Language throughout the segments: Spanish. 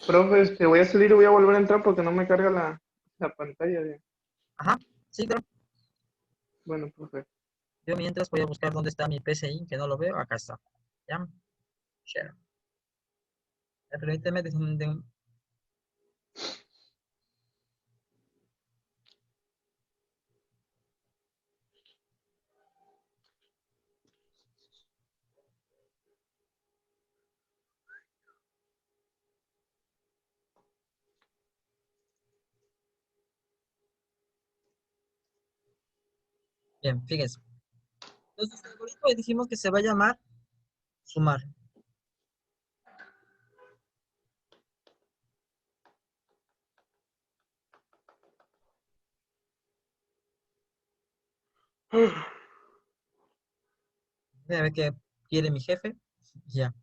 Profe, voy a salir y voy a volver a entrar porque no me carga la pantalla. Ajá, sí, claro. Bueno, profe. Yo mientras voy a buscar dónde está mi PCI, que no lo veo. Acá está. ¿Ya? Share. Permíteme. Bien, fíjense. Entonces, el algoritmo dijimos que se va a llamar sumar. Voy a ver qué quiere mi jefe. Ya.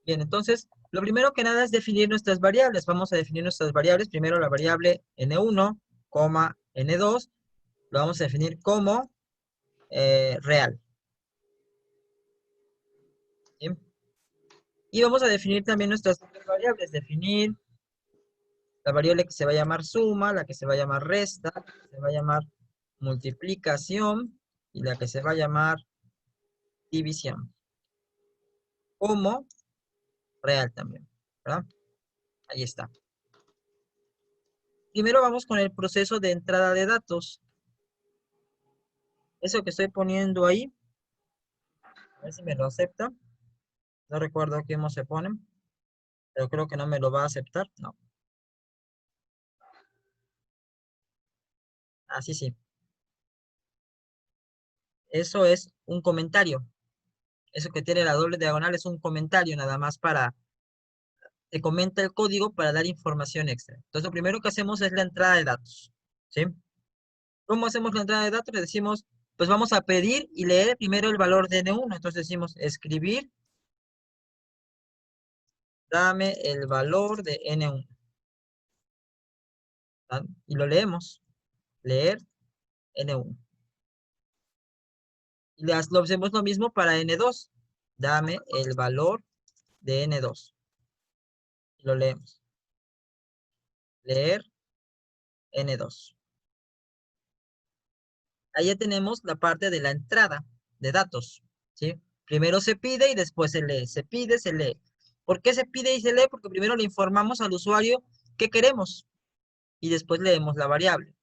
Bien, entonces, lo primero que nada es definir nuestras variables. Vamos a definir nuestras variables. Primero la variable n1, n2, lo vamos a definir como real. ¿Sí? Y vamos a definir también nuestras otras variables. Definir la variable que se va a llamar suma, la que se va a llamar resta, la que se va a llamar multiplicación y la que se va a llamar división. Como real también, ¿verdad? Ahí está. Primero vamos con el proceso de entrada de datos. Eso que estoy poniendo ahí, a ver si me lo acepta. No recuerdo cómo se pone, pero creo que no me lo va a aceptar. No. Así sí. Eso es un comentario. Eso que tiene la doble diagonal es un comentario nada más para, te comenta el código para dar información extra. Entonces lo primero que hacemos es la entrada de datos. ¿Sí? ¿Cómo hacemos la entrada de datos? Le decimos, pues vamos a pedir y leer primero el valor de N1. Entonces decimos escribir, dame el valor de N1. ¿tá? Y lo leemos. Leer N1. Y lo hacemos lo mismo para N2. Dame el valor de N2. Y lo leemos. Leer N2. Ahí ya tenemos la parte de la entrada de datos. ¿Sí? Primero se pide y después se lee. Se pide, se lee. ¿Por qué se pide y se lee? Porque primero le informamos al usuario qué queremos y después leemos la variable.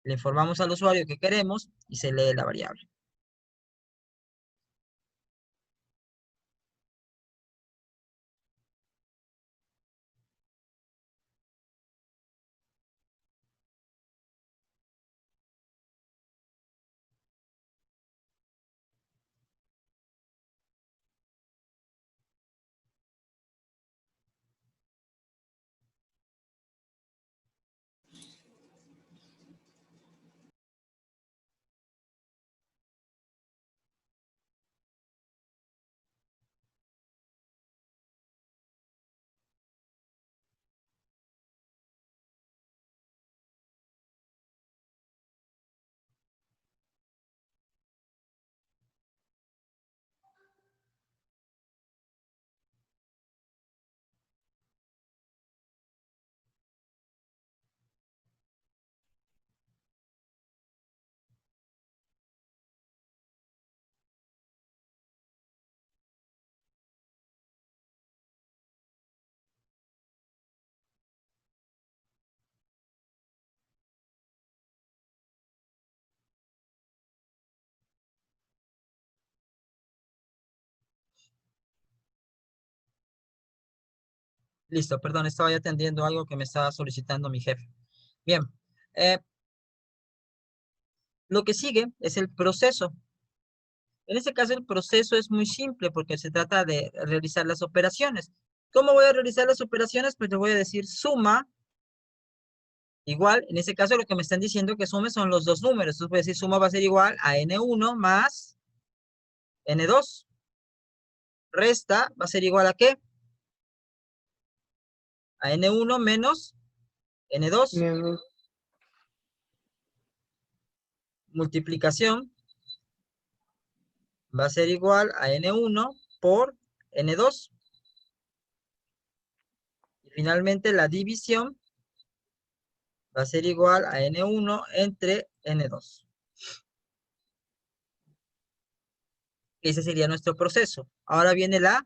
Le informamos al usuario qué queremos y se lee la variable. Listo, perdón, estaba ya atendiendo algo que me estaba solicitando mi jefe. Bien, Lo que sigue es el proceso. En este caso el proceso es muy simple porque se trata de realizar las operaciones. ¿Cómo voy a realizar las operaciones? Pues le voy a decir suma. Igual, en este caso lo que me están diciendo que sume son los dos números. Entonces voy a decir suma va a ser igual a N1 más N2. Resta va a ser igual a ¿qué? A N1 menos N2. Miedo. Multiplicación va a ser igual a N1 por N2. Y finalmente la división va a ser igual a N1 entre N2. Ese sería nuestro proceso. Ahora viene la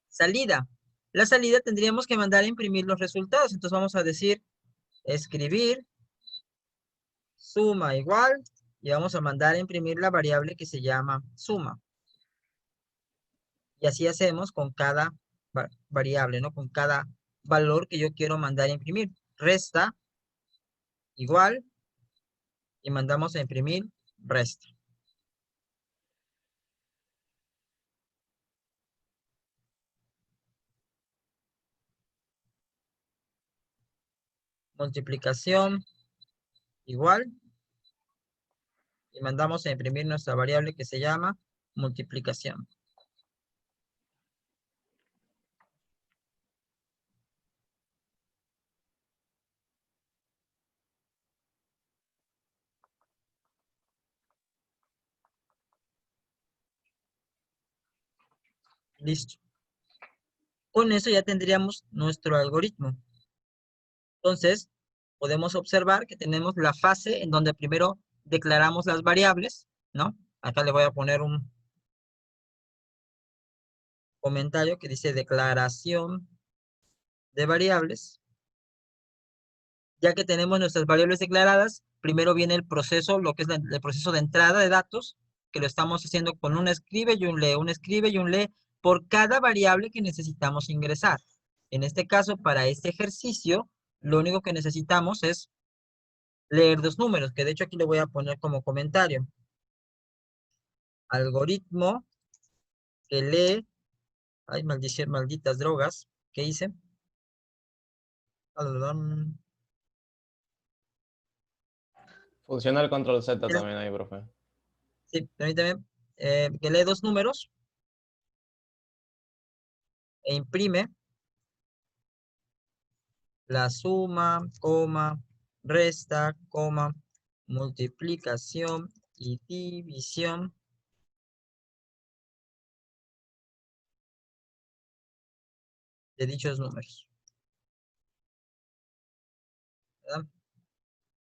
salida. La salida tendríamos que mandar a imprimir los resultados. Entonces vamos a decir escribir suma igual y vamos a mandar a imprimir la variable que se llama suma. Y así hacemos con cada variable, ¿no? Con cada valor que yo quiero mandar a imprimir. Resta igual y mandamos a imprimir resta. Multiplicación igual y mandamos a imprimir nuestra variable que se llama multiplicación. Listo. Con eso ya tendríamos nuestro algoritmo. Entonces, podemos observar que tenemos la fase en donde primero declaramos las variables, ¿no? Acá le voy a poner un comentario que dice declaración de variables. Ya que tenemos nuestras variables declaradas, primero viene el proceso, lo que es el proceso de entrada de datos, que lo estamos haciendo con un escribe y un lee, un escribe y un lee por cada variable que necesitamos ingresar. En este caso, para este ejercicio, lo único que necesitamos es leer dos números, que de hecho aquí le voy a poner como comentario. Algoritmo que lee, ay, maldición, malditas drogas, ¿qué hice? Funciona el control Z también ahí, profe. Sí, permíteme, que lee dos números e imprime la suma, coma, resta, coma, multiplicación y división de dichos números. ¿Verdad?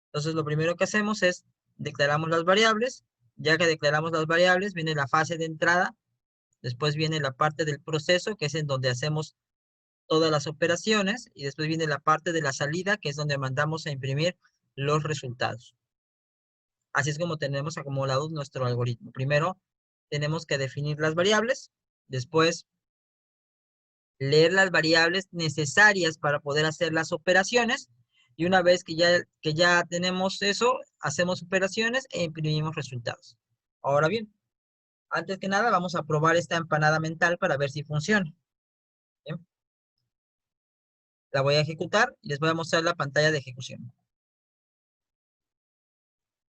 Entonces, lo primero que hacemos es declaramos las variables. Ya que declaramos las variables, viene la fase de entrada. Después viene la parte del proceso, que es en donde hacemos todas las operaciones. Y después viene la parte de la salida, que es donde mandamos a imprimir los resultados. Así es como tenemos acumulado nuestro algoritmo. Primero, tenemos que definir las variables. Después, leer las variables necesarias para poder hacer las operaciones. Y una vez que ya tenemos eso, hacemos operaciones e imprimimos resultados. Ahora bien, antes que nada vamos a probar esta empanada mental para ver si funciona. ¿Bien? La voy a ejecutar y les voy a mostrar la pantalla de ejecución.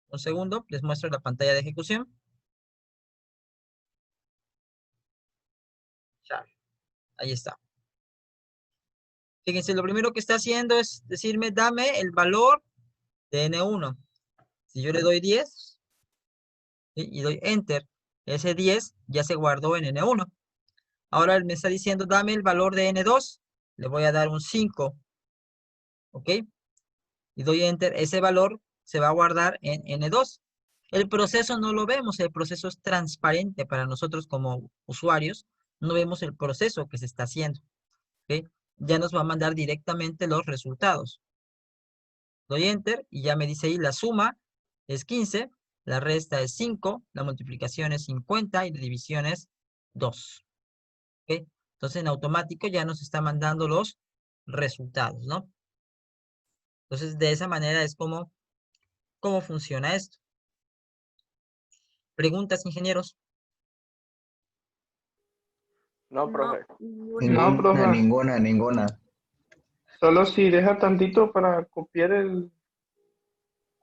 Un segundo, les muestro la pantalla de ejecución. Ya, ahí está. Fíjense, lo primero que está haciendo es decirme, dame el valor de N1. Si yo le doy 10 y doy Enter, ese 10 ya se guardó en N1. Ahora él me está diciendo, dame el valor de N2. Le voy a dar un 5. ¿Ok? Y doy Enter. Ese valor se va a guardar en N2. El proceso no lo vemos. El proceso es transparente para nosotros como usuarios. No vemos el proceso que se está haciendo. ¿Ok? Ya nos va a mandar directamente los resultados. Doy Enter y ya me dice ahí la suma es 15, la resta es 5, la multiplicación es 50 y la división es 2. ¿Ok? Entonces en automático ya nos está mandando los resultados, ¿no? Entonces de esa manera es como cómo funciona esto. ¿Preguntas, ingenieros? No, profe. No, profe. Ninguna. Solo si deja tantito para copiar lo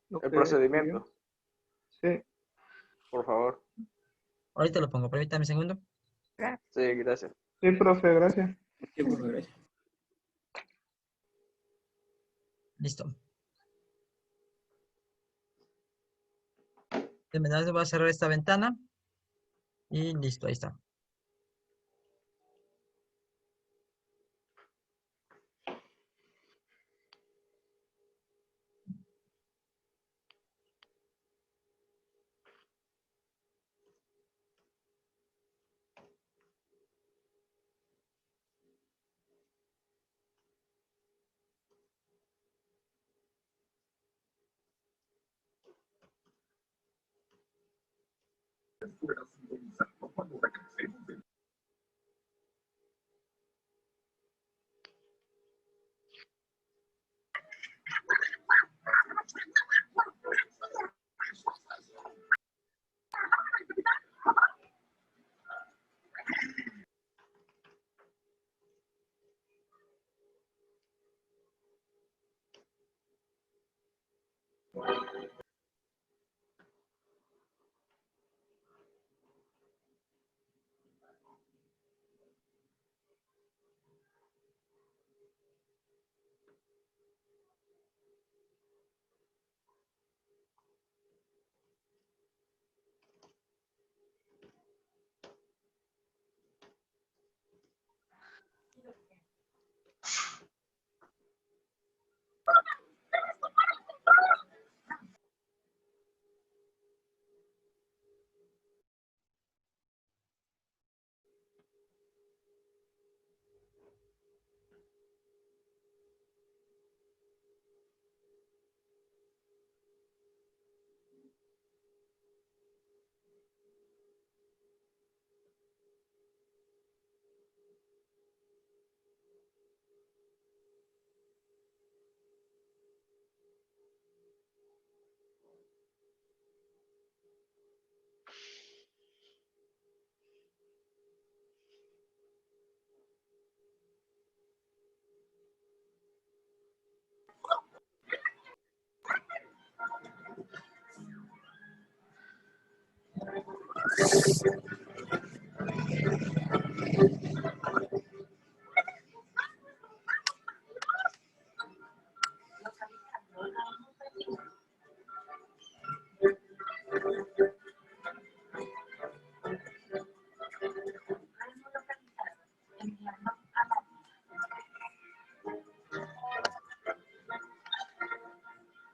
El que procedimiento, escribió. Sí. por favor. Ahorita lo pongo, permítame un segundo. Sí, gracias. Sí, profe, gracias. Listo. De verdad voy a cerrar esta ventana. Y listo, ahí está.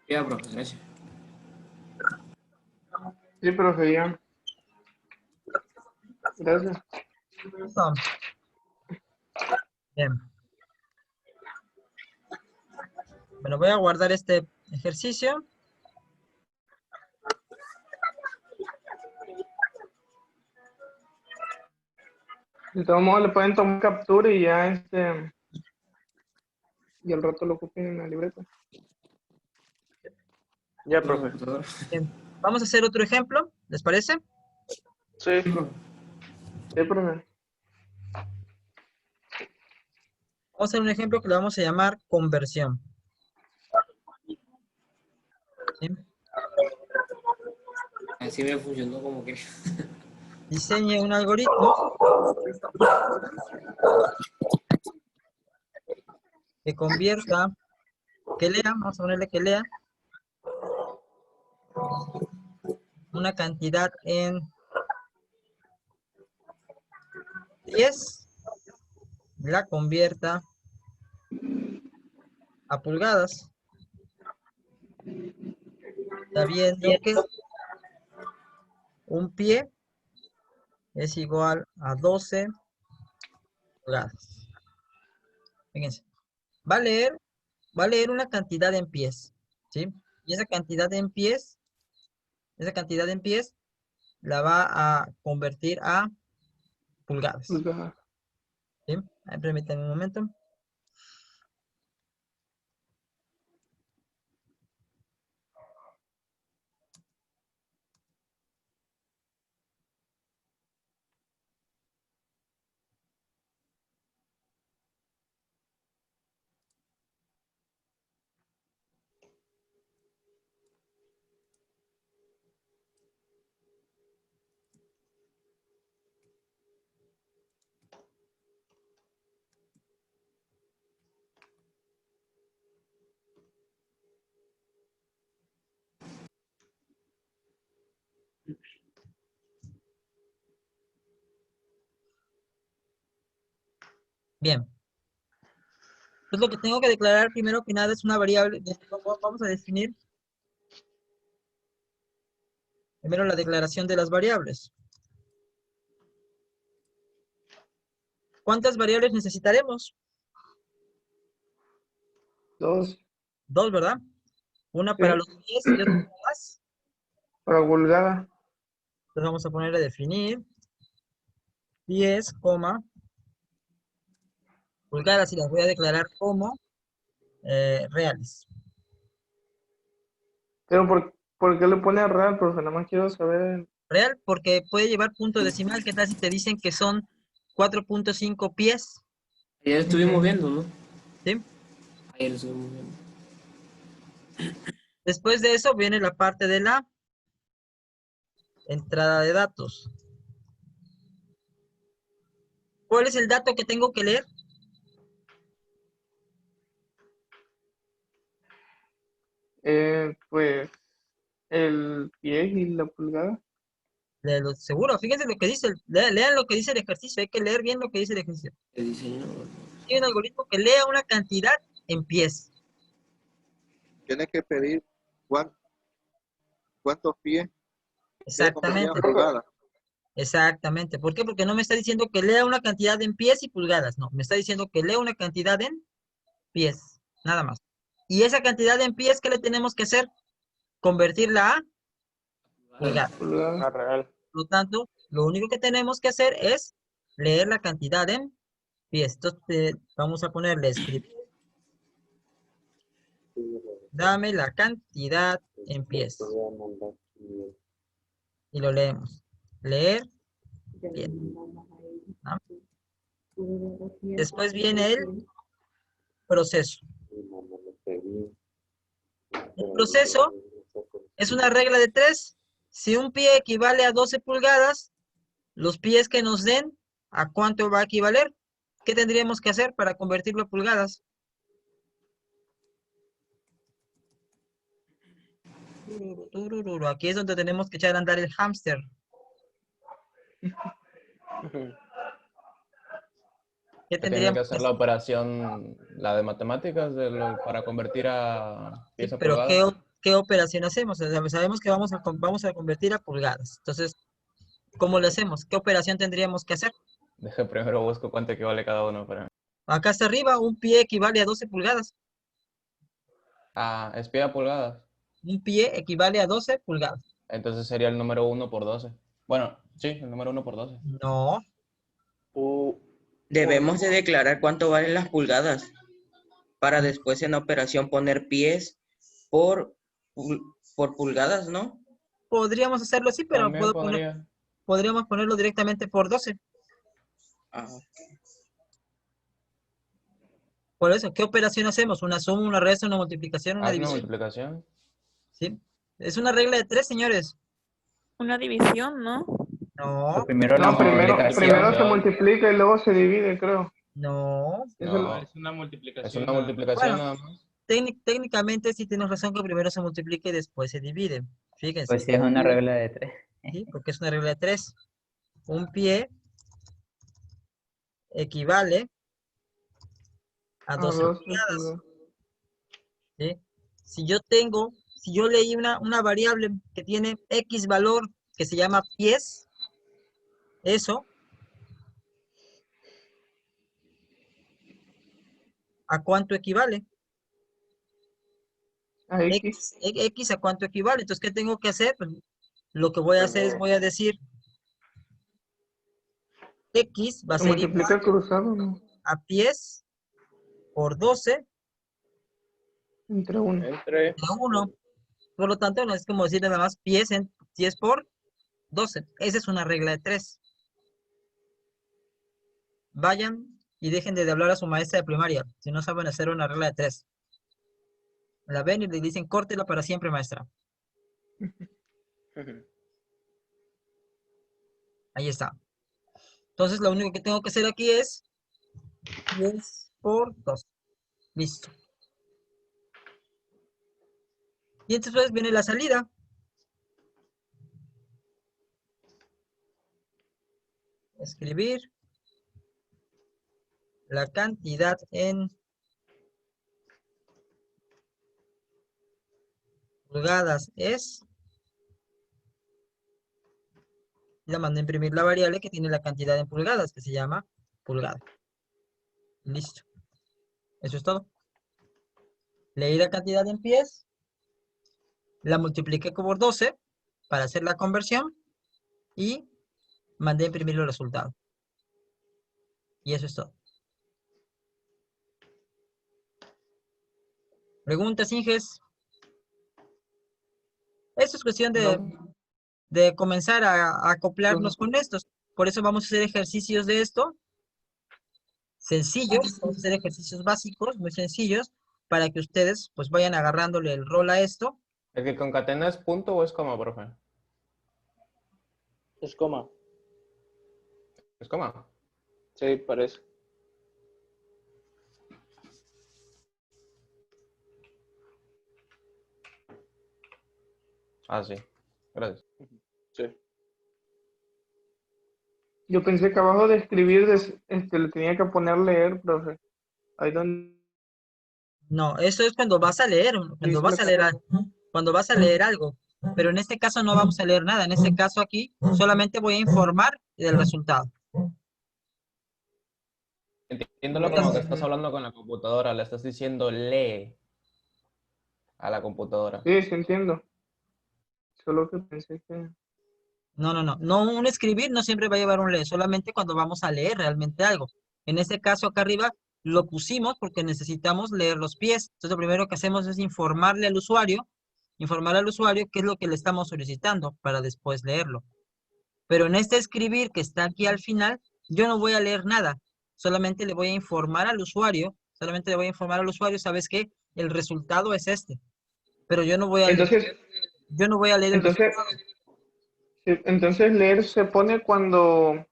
Ya, profe, gracias. Sí, profe, ya. Gracias. Listo. Bien. Bueno, voy a guardar este ejercicio. De todos modos, le pueden tomar captura y ya y al rato lo copien en la libreta. Ya, Por la profe. computadora. Bien. Vamos a hacer otro ejemplo, ¿les parece? Sí. Sí, profe. Sí, profe. Vamos a hacer un ejemplo que le vamos a llamar conversión. ¿Sí? Así me funcionó como que. Diseñe un algoritmo que convierta, que lea, vamos a ponerle que lea una cantidad en 10, la convierta a pulgadas, sabiendo que un pie es igual a 12 pulgadas. Fíjense, va a leer una cantidad en pies, ¿sí? Y esa cantidad en pies la va a convertir a pulgadas, Pulgada. ¿sí? Ahí, permítanme un momento. Bien. Entonces lo que tengo que declarar primero que nada es una variable. Vamos a definir primero la declaración de las variables. ¿Cuántas variables necesitaremos? 2 Dos, ¿verdad? Una Sí. para los pies y otra para las. para pulgada. Entonces vamos a ponerle definir pies, coma, pulgadas y las voy a declarar como reales. Pero ¿por qué le pone real, profe? Nada más quiero saber. Real porque puede llevar punto decimal. ¿Qué tal si te dicen que son 4.5 pies? Ayer estuvimos viendo, ¿no? ¿Sí? Ayer estuvimos viendo. Después de eso viene la parte de la entrada de datos. ¿Cuál es el dato que tengo que leer? Pues el pie y la pulgada. Seguro, fíjense lo que dice, lean lo que dice el ejercicio, hay que leer bien lo que dice el ejercicio. El diseño. Hay un algoritmo que lea una cantidad en pies. Tienes que pedir cuántos pies quiere convertir Exactamente, a pulgadas. exactamente. ¿Por qué? Porque no me está diciendo que lea una cantidad en pies y pulgadas, no, me está diciendo que lea una cantidad en pies, nada más. Y esa cantidad en pies, ¿qué le tenemos que hacer? Convertirla a pulgadas. Pulgada. Una real. Por lo tanto, lo único que tenemos que hacer es leer la cantidad en pies. Entonces, vamos a ponerle escribir. Dame la cantidad en pies. Y lo leemos. Leer pies. ¿No? Después viene el proceso. El proceso es una regla de 3. Si un pie equivale a 12 pulgadas, los pies que nos den, ¿a cuánto va a equivaler? ¿Qué tendríamos que hacer para convertirlo a pulgadas? Turururu. Aquí es donde tenemos que echar a andar el hámster. ¿Qué Que tiene que tendríamos que hacer hacer? la operación, la de matemáticas, para convertir a Sí, pies a pero pulgadas. ¿qué operación hacemos? O sea, sabemos que vamos a convertir a pulgadas. Entonces, ¿cómo lo hacemos? ¿Qué operación tendríamos que hacer? Deje primero busco cuánto equivale cada uno para. Acá está arriba, un pie equivale a 12 pulgadas. Ah, es pie a pulgadas. Un pie equivale a 12 pulgadas. Entonces sería el número 1 por 12. Bueno, sí, el número 1 por 12. No, Debemos de declarar cuánto valen las pulgadas para después en operación poner pies por pulgadas, ¿no? podríamos hacerlo así, pero También podría. podríamos ponerlo directamente por 12. Ah, Por eso, ¿qué operación hacemos? ¿Una suma, una resta, una multiplicación, una Haz una división? multiplicación. ¿Sí? Es una regla de 3, señores. Una división, ¿no? No, Primero la No, primero se multiplicación. multiplica y luego se divide, creo. no. No, Es una multiplicación. es una multiplicación Bueno, nada más. técnicamente sí tienes razón que primero se multiplica y después se divide. Fíjense. Pues sí, es una regla de 3. ¿Sí? Porque es una regla de 3. Un pie equivale a 12 2 pulgadas. ¿Sí? Si yo leí una variable que tiene X valor que se llama pies, eso, ¿a cuánto equivale? a X. X a cuánto equivale. Entonces, ¿qué tengo que hacer? Pues, lo que voy a hacer es voy a decir X va a Se ser multiplica igual cruzado, ¿no? a pies por 12 Entre 1. Entre. a 1. Por lo tanto, no es como decir nada más pies por 12. Esa es una regla de 3. Vayan y dejen de hablar a su maestra de primaria si no saben hacer una regla de 3. La ven y le dicen, córtela para siempre, maestra. Ahí está. Entonces, lo único que tengo que hacer aquí es 10 por 2. Listo. Y entonces viene la salida. Escribir. La cantidad en pulgadas es. Ya mandé a imprimir la variable que tiene la cantidad en pulgadas, que se llama pulgada. Listo. Eso es todo. Leí la cantidad en pies, la multipliqué por 12 para hacer la conversión y mandé a imprimir los resultados. Y eso es todo. ¿Preguntas, Inges? Eso es cuestión No, de comenzar a acoplarnos con estos. Por eso vamos a hacer ejercicios de esto, sencillos, vamos a hacer ejercicios básicos, muy sencillos, para que ustedes pues vayan agarrándole el rol a esto. ¿El que concatena es punto o es coma, profe? Es coma. ¿Es coma? Sí, parece. Ah, sí. Gracias. Sí. yo pensé que abajo de escribir le tenía que poner leer, profe. Ahí donde No, eso es cuando vas a leer, dice la palabra. cuando vas a leer algo. Pero en este caso no vamos a leer nada. En este caso aquí solamente voy a informar del resultado. Entiéndolo como que estás hablando con la computadora, le estás diciendo lee a la computadora. Sí, sí entiendo. Solo que pensé que... No, no, no. No, un escribir no siempre va a llevar un leer, solamente cuando vamos a leer realmente algo. En este caso acá arriba lo pusimos porque necesitamos leer los pies. Entonces lo primero que hacemos es informar al usuario qué es lo que le estamos solicitando para después leerlo. Pero en este escribir que está aquí al final, yo no voy a leer nada. Solamente le voy a informar al usuario, ¿sabes qué? El resultado es este. Pero yo no voy a leer, Entonces, el entonces, resultado. entonces leer se pone cuando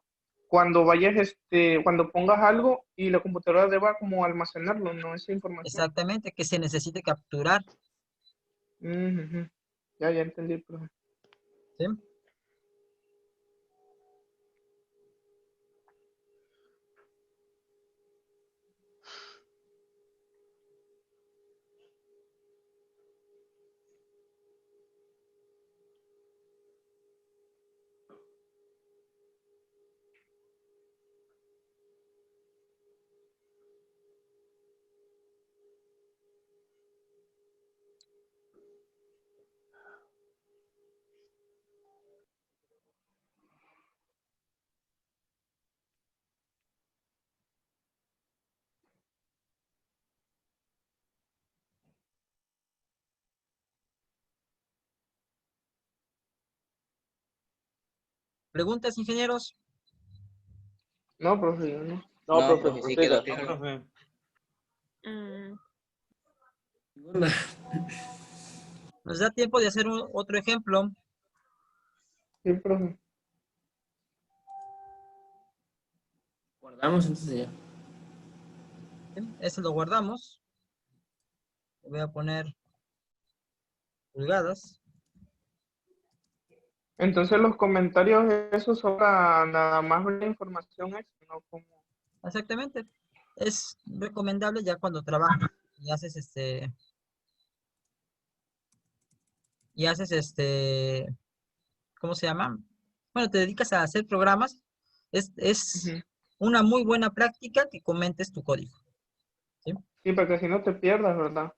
vayas, cuando pongas algo y la computadora deba como almacenarlo, ¿no? Esa información. Exactamente, que se necesite capturar. Ujú. Ya entendí, profe. ¿Sí? ¿Preguntas, ingenieros? No, profe, yo no. No, No, profe, profe, sí quedó prosiga. claro. Mm, Nos da tiempo de hacer otro ejemplo. Sí, profe. Guardamos entonces ya. ¿Sí? Ese lo guardamos. Le voy a poner pulgadas. Entonces los comentarios, eso sobra nada más la información extra, ¿no? Como... Exactamente. Es recomendable ya cuando trabajas y haces ¿cómo se llama? Bueno, te dedicas a hacer programas. Es Ujú. una muy buena práctica que comentes tu código. ¿Sí? Sí, para que si no te pierdas, ¿verdad?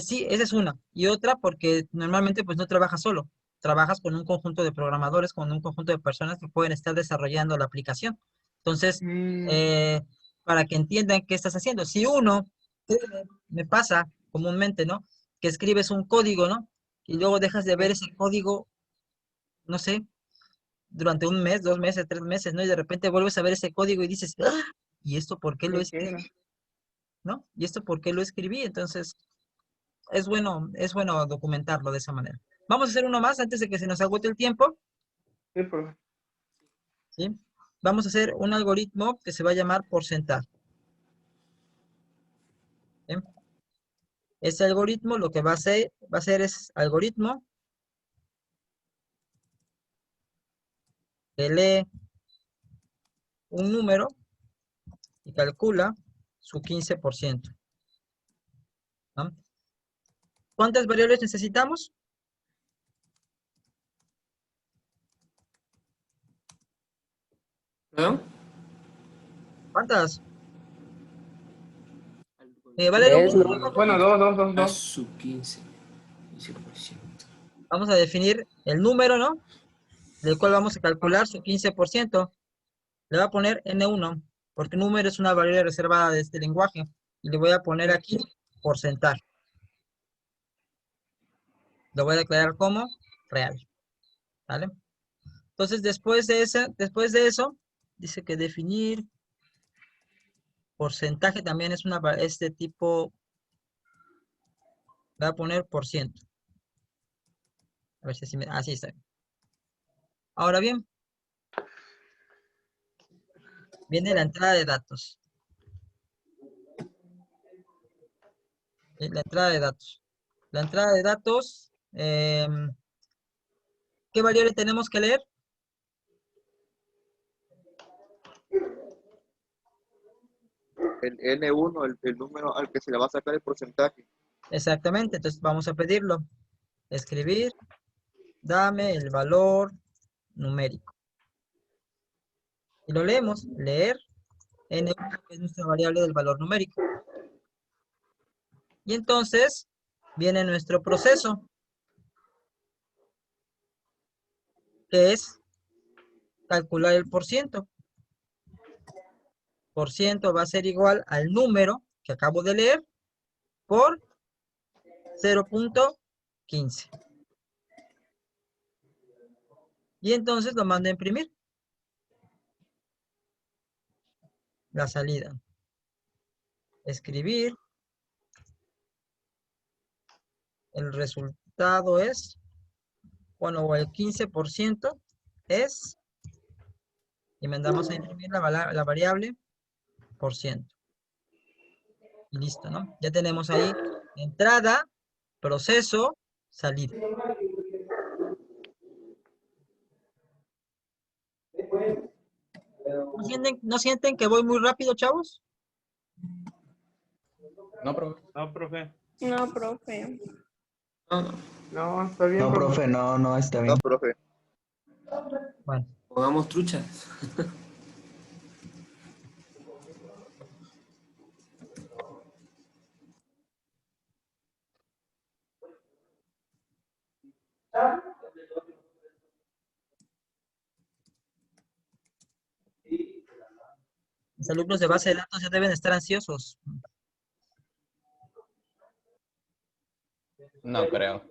Sí, esa es una. Y otra porque normalmente pues no trabajas solo. Trabajas con un conjunto de programadores, con un conjunto de personas que pueden estar desarrollando la aplicación. Entonces, Mm, eh, para que entiendan qué estás haciendo. Si uno, me pasa comúnmente, ¿no? Que escribes un código, ¿no? Y luego dejas de ver sí, ese código, no sé, durante un mes, 2 meses, 3 meses, ¿no? Y de repente vuelves a ver ese código y dices, ¡ah! ¿Y esto por qué lo ¿de qué era? escribí? ¿No? ¿Y esto por qué lo escribí? Entonces, es bueno documentarlo de esa manera. Vamos a hacer uno más antes de que se nos agote el tiempo, Sí, profe. ¿sí? Vamos a hacer un algoritmo que se va a llamar porcentaje. ¿Sí? Este algoritmo lo que va a hacer es algoritmo que lee un número y calcula su 15%. ¿No? ¿Cuántas variables necesitamos? ¿Perdón? ¿Cuántas? Es Valerio, Bueno, dos, a dos. su 15%. vamos a definir el número, ¿no? Del cual vamos a calcular su 15%. Le voy a poner N1, porque número es una variable reservada de este lenguaje. Y le voy a poner aquí porcentaje. Lo voy a declarar como real. ¿Vale? Entonces, después de eso, dice que definir porcentaje también es este tipo. Voy a poner por ciento. A ver si así, así está. Ahora bien, viene la entrada de datos. La entrada de datos. La entrada de datos, ¿qué variable tenemos que leer? El N1, el número al que se le va a sacar el porcentaje. Exactamente, entonces vamos a pedirlo. Escribir, dame el valor numérico. Y lo leemos, leer N1, que es nuestra variable del valor numérico. Y entonces viene nuestro proceso, que es calcular el porciento. Porciento va a ser igual al número que acabo de leer por 0.15. Y entonces lo mando a imprimir. La salida. Escribir. El resultado es, bueno, el 15% es, y mandamos a imprimir la variable por ciento. Y listo, ¿no? Ya tenemos ahí entrada, proceso, salida. ¿No sienten que voy muy rápido, chavos? No, profe. No, profe. No, profe. No, está bien, No, profe, no, está bien. No, profe. Bueno, Pongamos truchas. los alumnos de base de datos ya deben estar ansiosos. No creo.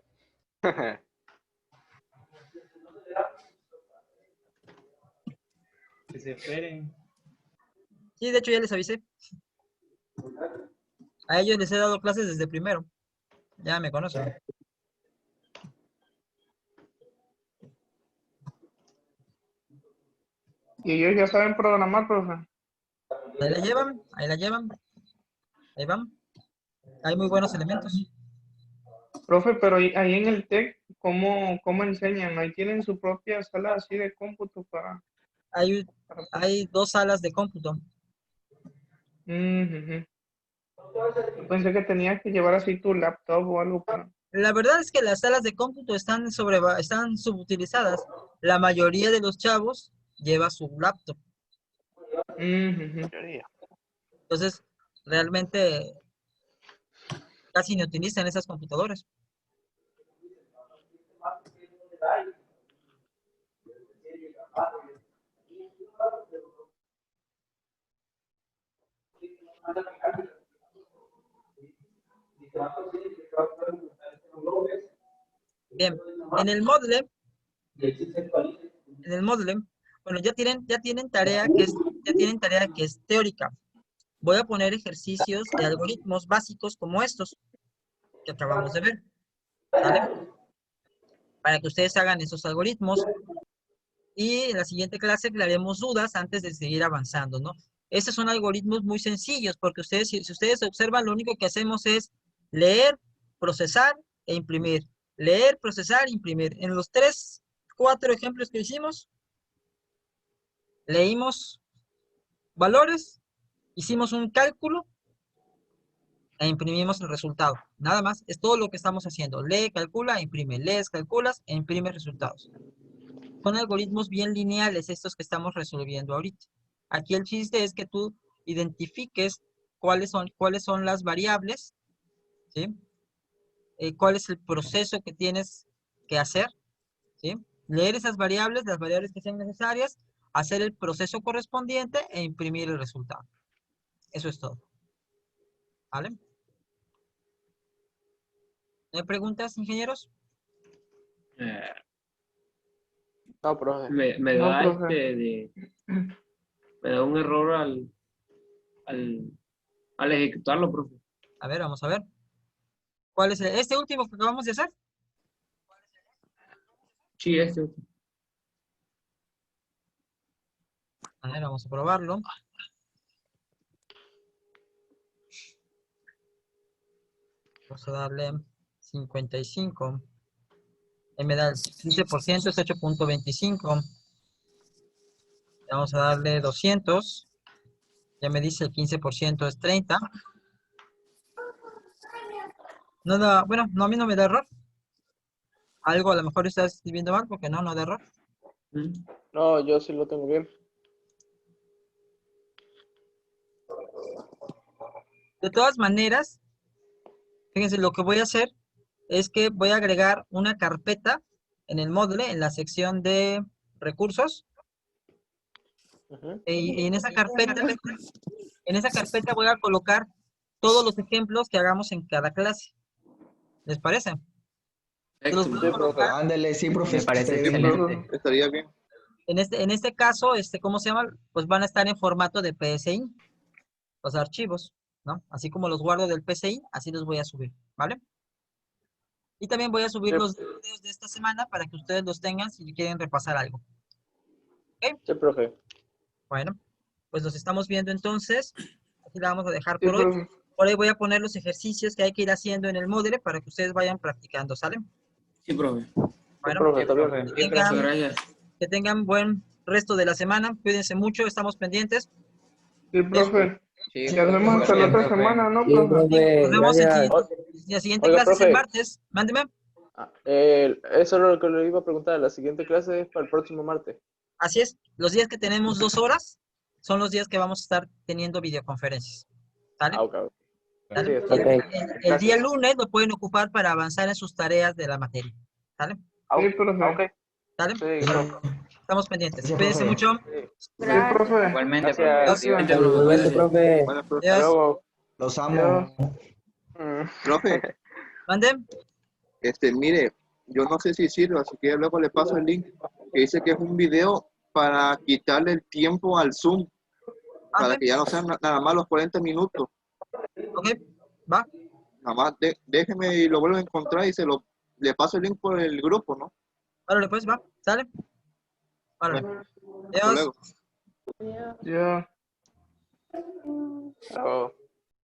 Que se esperen. Sí, de hecho ya les avisé. A ellos les he dado clases desde primero. Ya me conocen. Y ellos ya saben programar, profe. Ahí la llevan, ahí la llevan. Ahí van. Hay muy buenos elementos. Profe, pero ahí en el TEC, ¿cómo enseñan? Ahí tienen su propia sala así de cómputo para... Hay 2 salas de cómputo. Yo pensé que tenías que llevar así tu laptop o algo para... La verdad es que las salas de cómputo están subutilizadas. La mayoría de los chavos lleva su laptop. Entonces, realmente casi no utilizan esas computadoras. Bien, en el Moodle, bueno, ya tienen tarea que es teórica. Voy a poner ejercicios de algoritmos básicos como estos que acabamos de ver, ¿vale? Para que ustedes hagan esos algoritmos. Y en la siguiente clase aclaremos dudas antes de seguir avanzando, ¿no? Estos son algoritmos muy sencillos, porque ustedes, si ustedes observan, lo único que hacemos es leer, procesar e imprimir. Leer, procesar, imprimir. En los 4 ejemplos que hicimos, leímos valores Hicimos un cálculo e imprimimos el resultado. Nada más, es todo lo que estamos haciendo. Lee, calcula, imprime. Lees, calculas e imprime resultados. Son algoritmos bien lineales estos que estamos resolviendo ahorita. Aquí el chiste es que tú identifiques cuáles son las variables, ¿sí? Cuál es el proceso que tienes que hacer, ¿sí? Leer esas variables, las variables que sean necesarias, hacer el proceso correspondiente e imprimir el resultado. Eso es todo. ¿Vale? ¿No hay preguntas, ingenieros? No, profe. Me No, da profe. me da un error al ejecutarlo, profe. A ver, vamos a ver. ¿Cuál es este último que acabamos de hacer? Sí, este. A ver, vamos a probarlo. Vamos a darle 55. Ahí me da el 15%, es 8.25. Vamos a darle 200. Ya me dice el 15% es 30. No da, bueno, no, a mí no me da error. Algo a lo mejor estás escribiendo mal porque no da error. No, yo sí lo tengo bien. De todas maneras, fíjense, lo que voy a hacer es que voy a agregar una carpeta en el Moodle, en la sección de recursos. Ujú. Y en esa carpeta voy a colocar todos los ejemplos que hagamos en cada clase. ¿Les parece? Se los voy a Sí, profe. colocar. Ándale, sí, profe. Me parece estaría bien. excelente. Estaría bien. En este caso, ¿cómo se llama? Pues van a estar en formato de PSI, los archivos, ¿no? Así como los guardo del PSI, así los voy a subir, ¿vale? Y también voy a subir Sí. los videos de esta semana para que ustedes los tengan si quieren repasar algo. ¿Ok? Sí, profe. Bueno, pues los estamos viendo entonces. Aquí la vamos a dejar Sí, por hoy. profe. Por ahí voy a poner los ejercicios que hay que ir haciendo en el Moodle para que ustedes vayan practicando, ¿sale? Sí, profe. Bueno, profe, Sí, está bien. profe. Bien, profe, gracias. que tengan buen resto de la semana. Cuídense mucho, estamos pendientes. Sí, profe. Sí, Ya nos vemos hasta la otra profe. semana, ¿no, Sí, profe? profe, Nos vemos gracias. la siguiente Oiga, clase es el profe. martes. Mándeme. Eso es lo que le iba a preguntar. La siguiente clase es para el próximo martes. Así es, los días que tenemos 2 horas son los días que vamos a estar teniendo videoconferencias. ¿Sale? Ok. ¿Sale? Sí, está El, bien. el día lunes lo pueden ocupar para avanzar en sus tareas de la materia. ¿Sale? Sí, profe. ¿Sale? Sí, profe. Estamos pendientes. Gracias, Cuídense profe. mucho. Sí, Gracias. profe. Igualmente, profe. Gracias. Adiós. Vente, profe, Igualmente, cuídese. profe. Bueno, profe. Adiós. Hasta luego. Los amo. Profe, ¿Manden? mire, yo no sé si sirve, así que luego le paso el link que dice que es un video para quitarle el tiempo al Zoom, para Ok, que ya no sean nada más los 40 minutos. ok, va. Nada más déjeme y lo vuelvo a encontrar y le paso el link por el grupo, ¿no? Órale, pues, va. ¿Sale? Órale. Bueno, hasta Adiós. luego. Ya. Chao.